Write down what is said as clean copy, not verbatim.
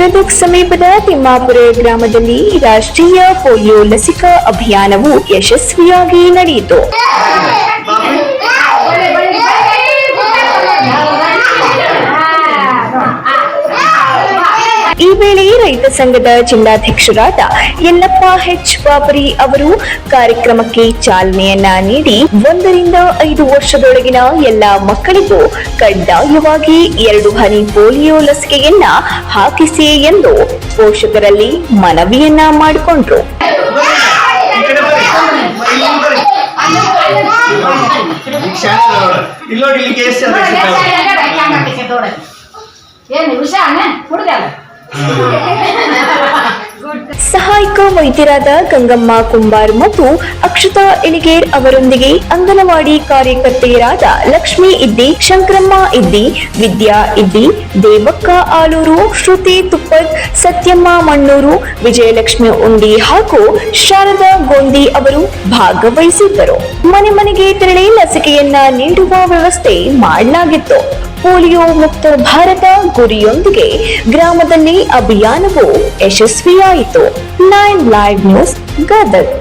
ಗದಗ್ ಸಮೀಪದ ತಿಮ್ಮಾಪುರ ಗ್ರಾಮದಲ್ಲಿ ರಾಷ್ಟ್ರೀಯ ಪೋಲಿಯೋ ಲಸಿಕಾ ಅಭಿಯಾನವು ಯಶಸ್ವಿಯಾಗಿ ನಡೆಯಿತು. ಈ ವೇಳೆ ರೈತ ಸಂಘದ ಜಿಲ್ಲಾಧ್ಯಕ್ಷರಾದ ಯಲ್ಲಪ್ಪ ಹೆಚ್ ಬಾಬರಿ ಅವರು ಕಾರ್ಯಕ್ರಮಕ್ಕೆ ಚಾಲನೆಯನ್ನ ನೀಡಿ 1 ರಿಂದ 5 ವರ್ಷದೊಳಗಿನ ಎಲ್ಲ ಮಕ್ಕಳಿಗೂ ಕಡ್ಡಾಯವಾಗಿ 2 ಹನಿ ಪೋಲಿಯೋ ಲಸಿಕೆಯನ್ನ ಹಾಕಿಸಿ ಎಂದು ಪೋಷಕರಲ್ಲಿ ಮನವಿಯನ್ನ ಮಾಡಿಕೊಂಡ್ರು. ಸಹಾಯಕ ವೈದ್ಯರಾದ ಗಂಗಮ್ಮ ಕುಂಬಾರ್ ಮತ್ತು ಅಕ್ಷತಾ ಎಲಿಗೇರ್ ಅವರೊಂದಿಗೆ ಅಂಗನವಾಡಿ ಕಾರ್ಯಕರ್ತೆಯರಾದ ಲಕ್ಷ್ಮಿ ಇದ್ದಿ, ಶಂಕರಮ್ಮ ಇದ್ದಿ, ವಿದ್ಯಾ ಇದ್ದಿ, ದೇವಕ್ಕ ಆಲೂರು, ಶ್ರುತಿ ತುಪ್ಪದ್, ಸತ್ಯಮ್ಮ ಮಣ್ಣೂರು, ವಿಜಯಲಕ್ಷ್ಮಿ ಉಂಡಿ ಹಾಗೂ ಶಾರದಾ ಗೋಂದಿ ಅವರು ಭಾಗವಹಿಸಿದ್ದರು. ಮನೆ ಮನೆಗೆ ತೆರಳಿ ಲಸಿಕೆಯನ್ನ ನೀಡುವ ವ್ಯವಸ್ಥೆ ಮಾಡಲಾಗಿತ್ತು. ಪೋಲಿಯೋ ಮುಕ್ತ ಭಾರತ ಗುರಿಯೊಂದಿಗೆ ಗ್ರಾಮದಲ್ಲಿ ಅಭಿಯಾನವು ಯಶಸ್ವಿಯಾಯಿತು. 9 ಲೈವ್ ನ್ಯೂಸ್ ಗದಗ್.